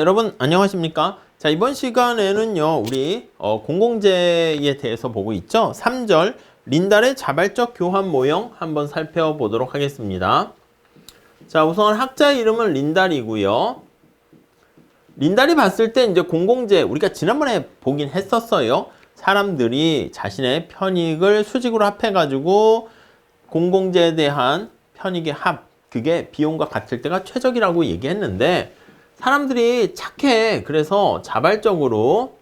여러분 안녕하십니까? 자, 이번 시간에는요 우리 공공재에 대해서 보고 있죠. 3절 린달의 자발적 교환 모형 한번 살펴보도록 하겠습니다. 자, 우선 학자 이름은 린달이고요. 린달이 봤을 때 이제 공공재 우리가 지난번에 보긴 했었어요. 사람들이 자신의 편익을 수직으로 합해가지고 공공재에 대한 편익의 합, 그게 비용과 같을 때가 최적이라고 얘기했는데, 사람들이 착해. 그래서 자발적으로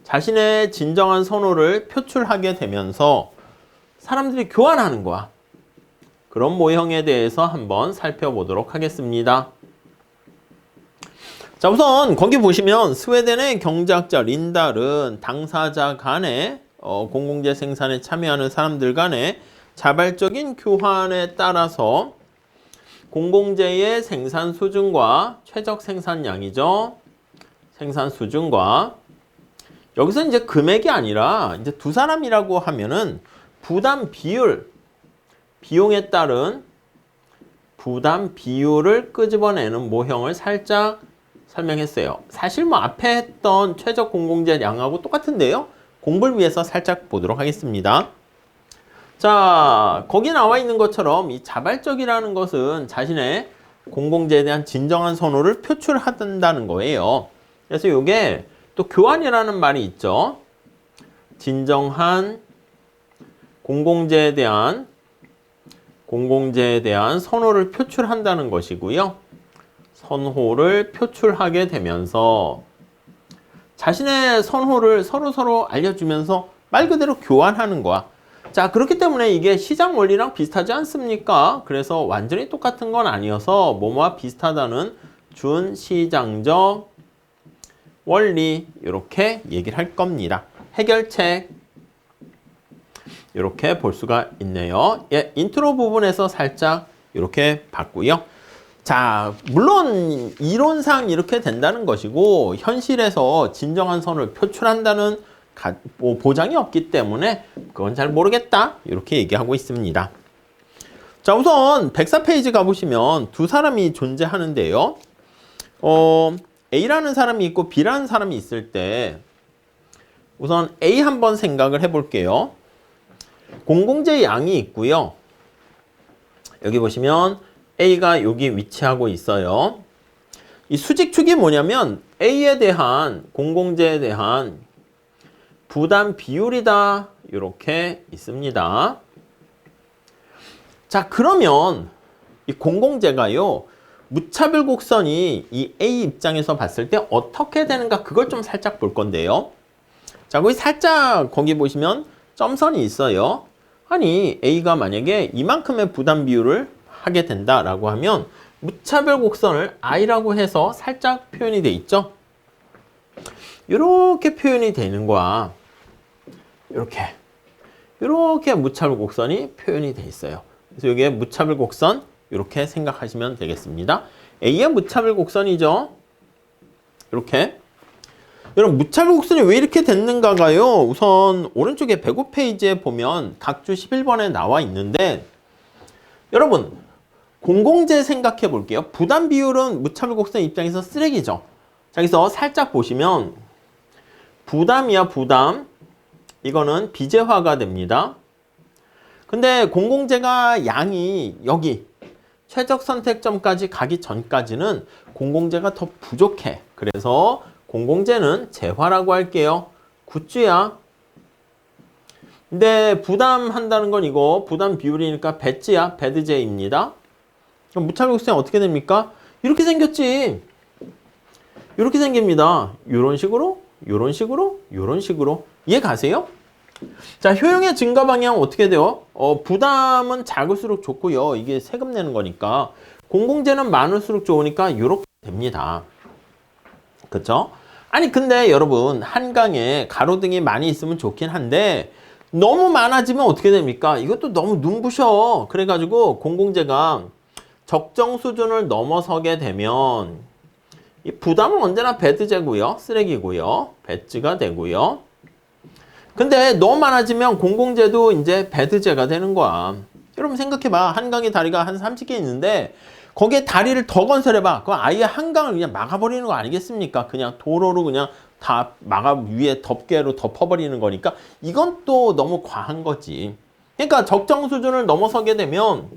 자신의 진정한 선호를 표출하게 되면서 사람들이 교환하는 거야. 그런 모형에 대해서 한번 살펴보도록 하겠습니다. 자, 우선 거기 보시면 스웨덴의 경제학자 린달은 당사자 간에 공공재 생산에 참여하는 사람들 간의 자발적인 교환에 따라서 공공재의 생산 수준과 최적 생산량이죠. 생산 수준과 여기서 이제 금액이 아니라 이제 두 사람이라고 하면은 부담 비율, 비용에 따른 부담 비율을 끄집어내는 모형을 살짝 설명했어요. 사실 뭐 앞에 했던 최적 공공재량하고 똑같은데요. 공부를 위해서 살짝 보도록 하겠습니다. 자, 거기 나와 있는 것처럼 이 자발적이라는 것은 자신의 공공재에 대한 진정한 선호를 표출한다는 거예요. 그래서 이게 또 교환이라는 말이 있죠. 진정한 공공재에 대한 선호를 표출한다는 것이고요. 선호를 표출하게 되면서 자신의 선호를 서로 알려주면서 말 그대로 교환하는 거야. 자, 그렇기 때문에 이게 시장 원리랑 비슷하지 않습니까? 그래서 완전히 똑같은 건 아니어서 뭐뭐와 비슷하다는 준시장적 원리, 이렇게 얘기를 할 겁니다. 해결책 이렇게 볼 수가 있네요. 예, 인트로 부분에서 살짝 이렇게 봤고요. 자, 물론 이론상 이렇게 된다는 것이고 현실에서 진정한 선을 표출한다는 보장이 없기 때문에 그건 잘 모르겠다, 이렇게 얘기하고 있습니다. 자, 우선 104페이지 가보시면 두 사람이 존재하는데요. A라는 사람이 있고 B라는 사람이 있을 때 우선 A 한번 생각을 해볼게요. 공공재 양이 있고요. 여기 보시면 A가 여기 위치하고 있어요. 이 수직축이 뭐냐면 A에 대한 공공재에 대한 부담 비율이다, 이렇게 있습니다. 자, 그러면 이 공공재가요 무차별 곡선이 이 A 입장에서 봤을 때 어떻게 되는가, 그걸 좀 살짝 볼 건데요. 자, 거기 살짝 거기 보시면 점선이 있어요. 아니, A가 만약에 이만큼의 부담 비율을 하게 된다라고 하면 무차별 곡선을 I라고 해서 살짝 표현이 돼 있죠. 이렇게 표현이 되는 거야. 이렇게 무차별 곡선이 표현이 돼 있어요. 그래서 여기에 무차별 곡선 이렇게 생각하시면 되겠습니다. A의 무차별 곡선이죠. 이렇게. 여러분, 무차별 곡선이 왜 이렇게 됐는가가요. 우선 오른쪽에 105페이지에 보면 각주 11번에 나와 있는데, 여러분 공공재 생각해 볼게요. 부담 비율은 무차별 곡선 입장에서 쓰레기죠. 자, 여기서 살짝 보시면 부담이야, 부담. 이거는 비재화가 됩니다. 근데 공공재가 양이 여기 최적 선택점까지 가기 전까지는 공공재가 더 부족해. 그래서 공공재는 재화라고 할게요. 굿즈야. 근데 부담한다는 건 이거 부담 비율이니까 배지야, 배드제입니다. 그럼 무차별 곡선이 어떻게 됩니까? 이렇게 생겼지. 이렇게 생깁니다. 이런 식으로, 이런 식으로, 이런 식으로. 이해 가세요? 자, 효용의 증가 방향은 어떻게 돼요? 부담은 작을수록 좋고요. 이게 세금 내는 거니까. 공공재는 많을수록 좋으니까 이렇게 됩니다. 그쵸? 아니, 근데 여러분 한강에 가로등이 많이 있으면 좋긴 한데 너무 많아지면 어떻게 됩니까? 이것도 너무 눈부셔. 그래가지고 공공재가 적정 수준을 넘어서게 되면 이 부담은 언제나 배드제고요. 쓰레기고요. 배지가 되고요. 근데 너무 많아지면 공공재도 이제 배드제가 되는 거야. 여러분 생각해봐. 한강에 다리가 한 30개 있는데 거기에 다리를 더 건설해봐. 그럼 아예 한강을 그냥 막아버리는 거 아니겠습니까? 그냥 도로로 그냥 다 위에 덮개로 덮어버리는 거니까 이건 또 너무 과한 거지. 그러니까 적정 수준을 넘어서게 되면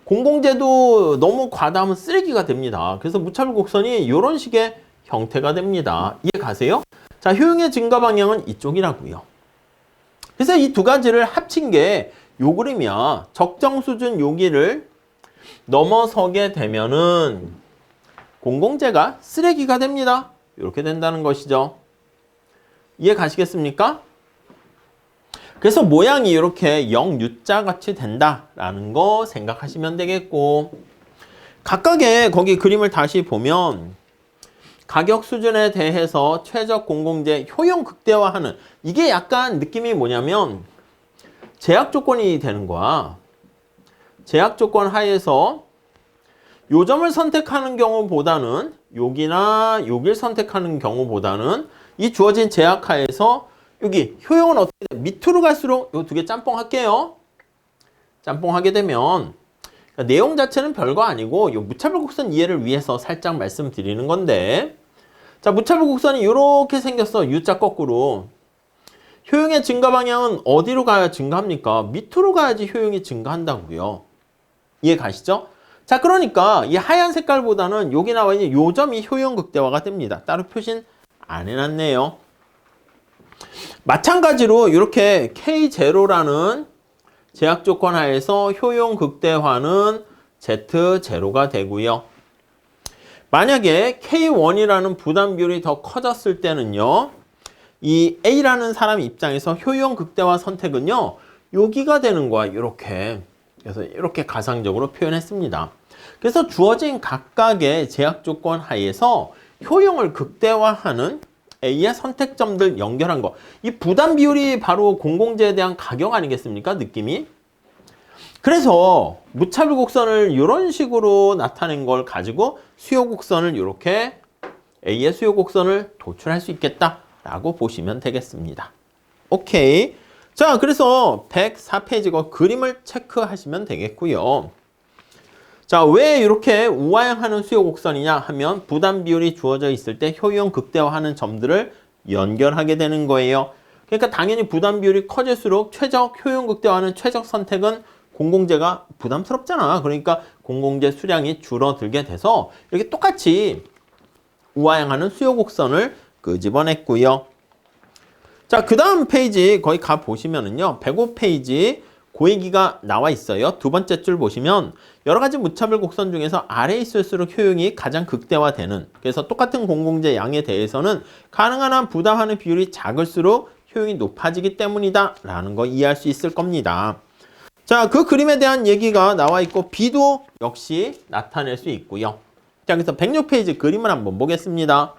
공공재도 너무 과다하면 쓰레기가 됩니다. 그래서 무차별 곡선이 이런 식의 형태가 됩니다. 이해 가세요? 자, 효용의 증가 방향은 이쪽이라고요. 그래서 이 두 가지를 합친 게 요 그림이야. 적정 수준 여기를 넘어서게 되면은 공공재가 쓰레기가 됩니다. 이렇게 된다는 것이죠. 이해 가시겠습니까? 그래서 모양이 이렇게 0U자 같이 된다라는 거 생각하시면 되겠고, 각각의 거기 그림을 다시 보면 가격 수준에 대해서 최적 공공재 효용 극대화하는, 이게 약간 느낌이 뭐냐면 제약 조건이 되는 거야. 제약 조건 하에서 요 점을 선택하는 경우보다는 여기나 여길 선택하는 경우보다는 이 주어진 제약 하에서 여기 효용은 어떻게 돼? 밑으로 갈수록 요 두 개 짬뽕 할게요. 짬뽕 하게 되면 그러니까 내용 자체는 별거 아니고 요 무차별 곡선 이해를 위해서 살짝 말씀드리는 건데, 자, 무차별 곡선이 이렇게 생겼어. U자 거꾸로. 효용의 증가 방향은 어디로 가야 증가합니까? 밑으로 가야지 효용이 증가한다고요. 이해 가시죠? 자, 그러니까 이 하얀 색깔보다는 여기 나와 있는 요 점이 효용 극대화가 됩니다. 따로 표시는 안 해놨네요. 마찬가지로 이렇게 K0라는 제약 조건 하에서 효용 극대화는 Z0가 되고요. 만약에 K1이라는 부담 비율이 더 커졌을 때는요, 이 A라는 사람 입장에서 효용 극대화 선택은요, 여기가 되는 거야. 이렇게. 그래서 이렇게 가상적으로 표현했습니다. 그래서 주어진 각각의 제약 조건 하에서 효용을 극대화하는 A의 선택점들 연결한 거. 이 부담 비율이 바로 공공재에 대한 가격 아니겠습니까? 느낌이. 그래서 무차별 곡선을 이런 식으로 나타낸 걸 가지고 수요 곡선을 이렇게 A의 수요 곡선을 도출할 수 있겠다라고 보시면 되겠습니다. 오케이. 자, 그래서 104페이지 거 그림을 체크하시면 되겠고요. 자, 왜 이렇게 우아형하는 수요 곡선이냐 하면 부담 비율이 주어져 있을 때 효용 극대화하는 점들을 연결하게 되는 거예요. 그러니까 당연히 부담 비율이 커질수록 최적 효용 극대화하는 최적 선택은 공공재가 부담스럽잖아. 그러니까 공공재 수량이 줄어들게 돼서 이렇게 똑같이 우아형하는 수요 곡선을 끄집어냈고요. 자, 그 다음 페이지 거기 가 보시면은요, 105페이지 그 얘기가 나와 있어요. 두 번째 줄 보시면 여러 가지 무차별 곡선 중에서 아래에 있을수록 효용이 가장 극대화되는, 그래서 똑같은 공공재 양에 대해서는 가능한 한 부담하는 비율이 작을수록 효용이 높아지기 때문이다 라는 거 이해할 수 있을 겁니다. 자, 그 그림에 대한 얘기가 나와 있고 B도 역시 나타낼 수 있고요. 자, 그래서 106페이지 그림을 한번 보겠습니다.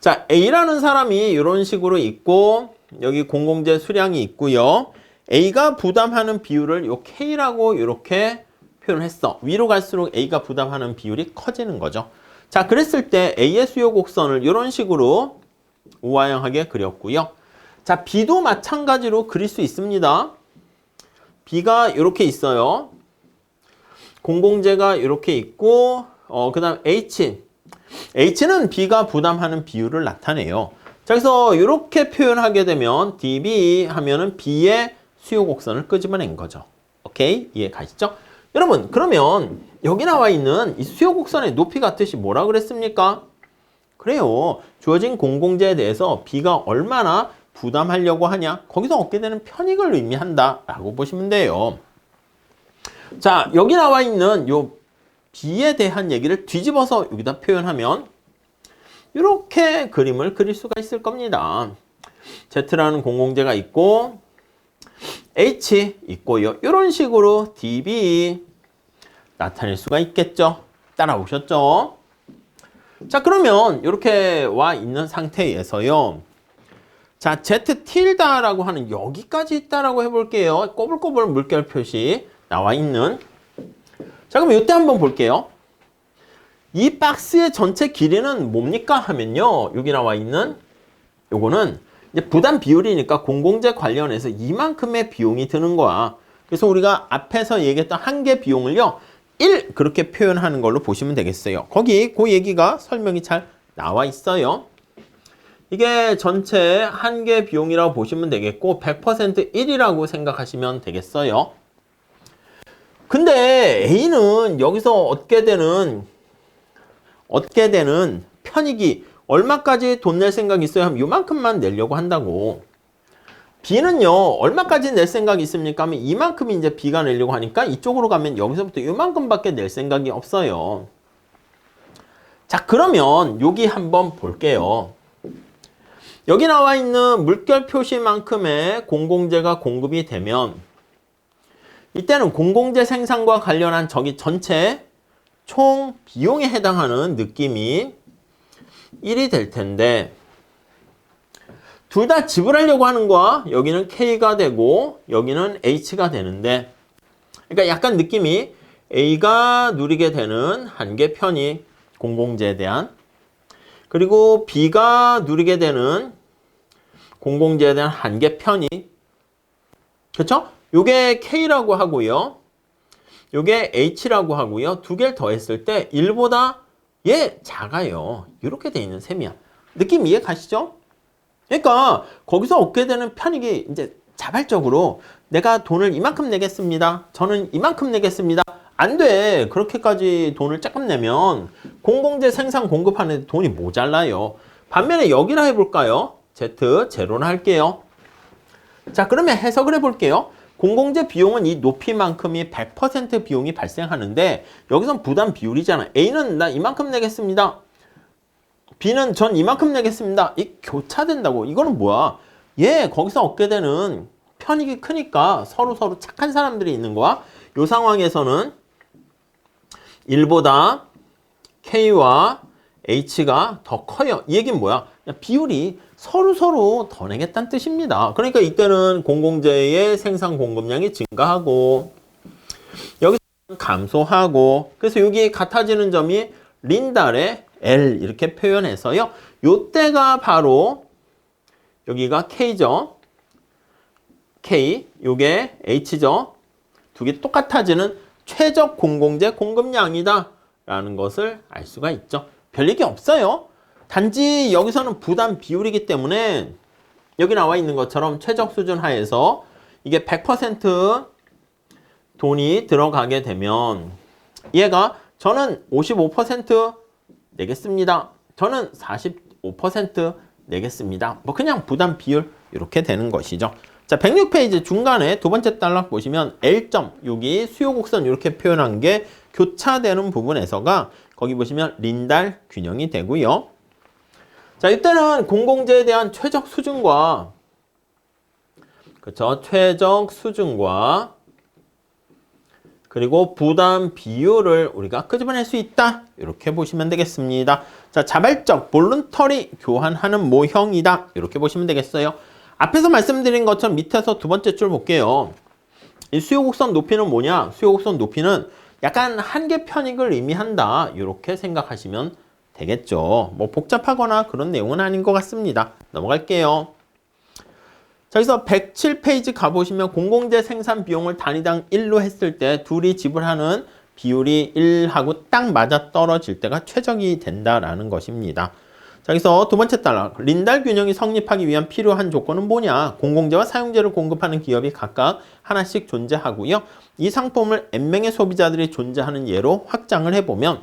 자, A라는 사람이 이런 식으로 있고 여기 공공재 수량이 있고요. A가 부담하는 비율을 요 K라고 이렇게 표현했어. 위로 갈수록 A가 부담하는 비율이 커지는 거죠. 자, 그랬을 때 A의 수요 곡선을 이런 식으로 우아형하게 그렸고요. 자, B도 마찬가지로 그릴 수 있습니다. B가 이렇게 있어요. 공공재가 이렇게 있고 그 다음 H는 B가 부담하는 비율을 나타내요. 자, 그래서 이렇게 표현하게 되면 DB 하면은 B의 수요 곡선을 끄집어낸 거죠. 오케이? 이해 가시죠? 여러분, 그러면 여기 나와 있는 이 수요 곡선의 높이가 뜻이 뭐라 그랬습니까? 그래요. 주어진 공공재에 대해서 B가 얼마나 부담하려고 하냐? 거기서 얻게 되는 편익을 의미한다 라고 보시면 돼요. 자, 여기 나와 있는 요 B에 대한 얘기를 뒤집어서 여기다 표현하면 이렇게 그림을 그릴 수가 있을 겁니다. Z라는 공공재가 있고 H 있고요. 이런 식으로 DB 나타낼 수가 있겠죠. 따라오셨죠? 자, 그러면 이렇게 와 있는 상태에서요. 자, Z 틸다라고 하는 여기까지 있다라고 해볼게요. 꼬불꼬불 물결 표시 나와 있는. 자, 그럼 이때 한번 볼게요. 이 박스의 전체 길이는 뭡니까 하면요. 여기 나와 있는 요거는 이제 부담 비율이니까 공공재 관련해서 이만큼의 비용이 드는 거야. 그래서 우리가 앞에서 얘기했던 한 개 비용을요, 1 그렇게 표현하는 걸로 보시면 되겠어요. 거기 그 얘기가 설명이 잘 나와 있어요. 이게 전체 한계 비용이라고 보시면 되겠고 100% 1이라고 생각하시면 되겠어요. 근데 A는 여기서 얻게 되는 편익이 얼마까지 돈 낼 생각이 있어요? 하면 요만큼만 내려고 한다고. B는요, 얼마까지 낼 생각이 있습니까? 하면 이만큼이 이제 B가 내려고 하니까 이쪽으로 가면 여기서부터 요만큼밖에 낼 생각이 없어요. 자, 그러면 여기 한번 볼게요. 여기 나와 있는 물결 표시만큼의 공공재가 공급이 되면 이때는 공공재 생산과 관련한 저기 전체 총 비용에 해당하는 느낌이 1이 될 텐데 둘 다 지불하려고 하는 거야. 여기는 K가 되고 여기는 H가 되는데 그러니까 약간 느낌이 A가 누리게 되는 한계 편익 공공재에 대한 그리고 B가 누리게 되는 공공재에 대한 한계 편익 그렇죠? 요게 K라고 하고요. 요게 H라고 하고요. 두 개를 더했을 때 1보다 얘 작아요. 이렇게 돼 있는 셈이야. 느낌 이해 가시죠? 그러니까 거기서 얻게 되는 편익이 이제 자발적으로 내가 돈을 이만큼 내겠습니다. 저는 이만큼 내겠습니다. 안 돼. 그렇게까지 돈을 조금 내면 공공재 생산 공급하는 데 돈이 모자라요. 반면에 여기라 해볼까요? Z 제로나 할게요. 자, 그러면 해석을 해볼게요. 공공재 비용은 이 높이만큼이 100% 비용이 발생하는데 여기선 부담 비율이잖아. A는 나 이만큼 내겠습니다. B는 전 이만큼 내겠습니다. 이 교차된다고. 이거는 뭐야? 얘 거기서 얻게 되는 편익이 크니까 서로 착한 사람들이 있는 거야. 이 상황에서는 1보다 K와 H가 더 커요. 이 얘기는 뭐야? 비율이 서로 더 내겠다는 뜻입니다. 그러니까 이때는 공공재의 생산 공급량이 증가하고 여기서 감소하고 그래서 여기 같아지는 점이 린달의 L 이렇게 표현해서요. 요때가 바로 여기가 K죠. K, 요게 H죠. 두 개 똑같아지는 최적 공공재 공급량이다 라는 것을 알 수가 있죠. 별 얘기 없어요. 단지 여기서는 부담 비율이기 때문에 여기 나와 있는 것처럼 최적 수준 하에서 이게 100% 돈이 들어가게 되면 얘가 저는 55% 내겠습니다. 저는 45% 내겠습니다. 뭐 그냥 부담 비율 이렇게 되는 것이죠. 자, 106페이지 중간에 두 번째 단락 보시면 L점 여기 수요 곡선 이렇게 표현한 게 교차되는 부분에서가 거기 보시면 린달 균형이 되고요. 자, 이때는 공공재에 대한 최적 수준과 그렇죠? 최적 수준과 그리고 부담 비율을 우리가 끄집어낼 수 있다. 이렇게 보시면 되겠습니다. 자, 자발적 볼런터리 교환하는 모형이다. 이렇게 보시면 되겠어요. 앞에서 말씀드린 것처럼 밑에서 두 번째 줄 볼게요. 이 수요곡선 높이는 뭐냐? 수요곡선 높이는 약간 한계 편익을 의미한다. 이렇게 생각하시면 되겠죠. 뭐 복잡하거나 그런 내용은 아닌 것 같습니다. 넘어갈게요. 자, 여기서 107페이지 가보시면 공공재 생산 비용을 단위당 1로 했을 때 둘이 지불하는 비율이 1하고 딱 맞아 떨어질 때가 최적이 된다라는 것입니다. 자, 여기서 두 번째 단락. 린달 균형이 성립하기 위한 필요한 조건은 뭐냐? 공공재와 사용재를 공급하는 기업이 각각 하나씩 존재하고요. 이 상품을 N명의 소비자들이 존재하는 예로 확장을 해보면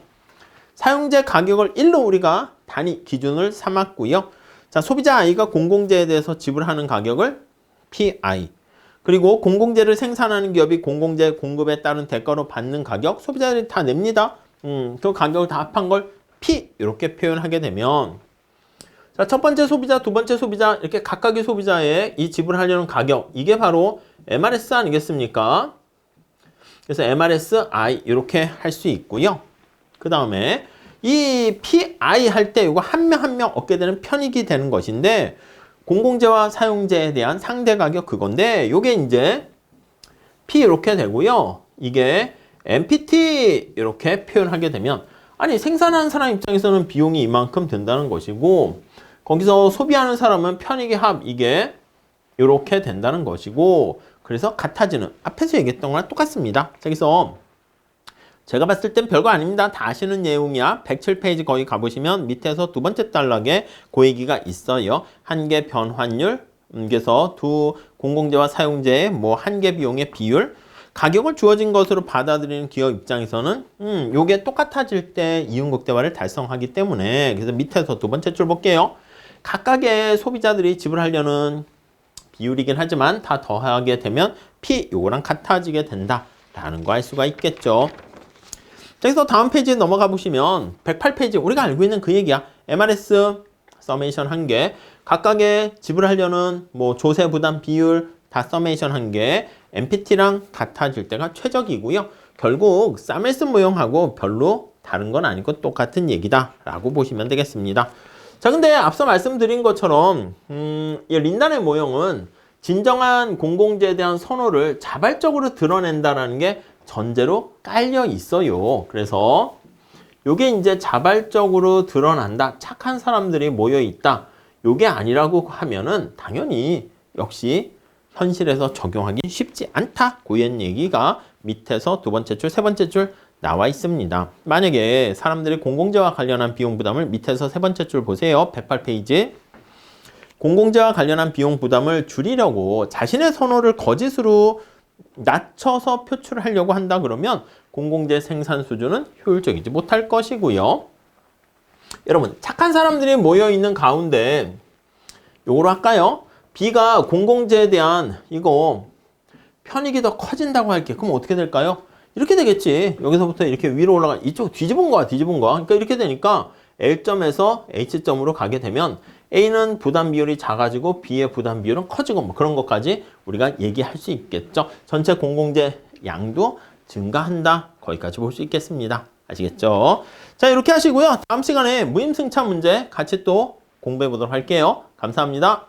사용재 가격을 1로 우리가 단위 기준을 삼았고요. 자, 소비자 I가 공공재에 대해서 지불하는 가격을 PI 그리고 공공재를 생산하는 기업이 공공재 공급에 따른 대가로 받는 가격 소비자들이 다 냅니다. 그 가격을 다 합한 걸 P 이렇게 표현하게 되면 자, 첫 번째 소비자, 두 번째 소비자 이렇게 각각의 소비자의 이 지불하려는 가격 이게 바로 MRS 아니겠습니까? 그래서 MRS I 이렇게 할 수 있고요. 그 다음에 이 PI 할 때 이거 한 명 한 명 얻게 되는 편익이 되는 것인데 공공재와 사용재에 대한 상대 가격 그건데 요게 이제 P 이렇게 되고요. 이게 MPT 이렇게 표현하게 되면 아니 생산하는 사람 입장에서는 비용이 이만큼 든다는 것이고 거기서 소비하는 사람은 편익의 합 이게 이렇게 된다는 것이고 그래서 같아지는 앞에서 얘기했던 거랑 똑같습니다. 자, 여기서 제가 봤을 땐 별거 아닙니다. 다 아시는 내용이야. 107페이지 거기 가보시면 밑에서 두 번째 단락에 그 얘기가 있어요. 한계 변환율, 그래서 두 공공재와 사용재의 뭐 한계 비용의 비율, 가격을 주어진 것으로 받아들이는 기업 입장에서는 요게 똑같아질 때 이윤극대화를 달성하기 때문에, 그래서 밑에서 두 번째 줄 볼게요. 각각의 소비자들이 지불하려는 비율이긴 하지만 다 더하게 되면 P 요거랑 같아지게 된다라는 거 알 수가 있겠죠. 자, 그래서 다음 페이지에 넘어가 보시면 108페이지 우리가 알고 있는 그 얘기야. MRS 서메이션 한 개, 각각의 지불하려는 뭐 조세 부담 비율 다 서메이션 한 개, MPT랑 같아질 때가 최적이고요. 결국 사멜슨 모형하고 별로 다른 건 아니고 똑같은 얘기다라고 보시면 되겠습니다. 자, 근데 앞서 말씀드린 것처럼 이 린단의 모형은 진정한 공공재에 대한 선호를 자발적으로 드러낸다라는 게 전제로 깔려 있어요. 그래서 요게 이제 자발적으로 드러난다. 착한 사람들이 모여 있다. 요게 아니라고 하면은 당연히 역시 현실에서 적용하기 쉽지 않다. 고연 얘기가 밑에서 두 번째 줄, 세 번째 줄 나와 있습니다. 만약에 사람들이 공공재와 관련한 비용 부담을 밑에서 세 번째 줄 보세요. 108페이지. 공공재와 관련한 비용 부담을 줄이려고 자신의 선호를 거짓으로 낮춰서 표출하려고 한다 그러면 공공재 생산 수준은 효율적이지 못할 것이고요. 여러분, 착한 사람들이 모여있는 가운데 요거로 할까요? B가 공공재에 대한 이거 편익이 더 커진다고 할게. 그럼 어떻게 될까요? 이렇게 되겠지. 여기서부터 이렇게 위로 올라가 이쪽 뒤집은 거야. 그러니까 이렇게 되니까 L점에서 H점으로 가게 되면 A는 부담 비율이 작아지고 B의 부담 비율은 커지고 뭐 그런 것까지 우리가 얘기할 수 있겠죠. 전체 공공재 양도 증가한다. 거기까지 볼 수 있겠습니다. 아시겠죠? 자, 이렇게 하시고요. 다음 시간에 무임승차 문제 같이 또 공부해 보도록 할게요. 감사합니다.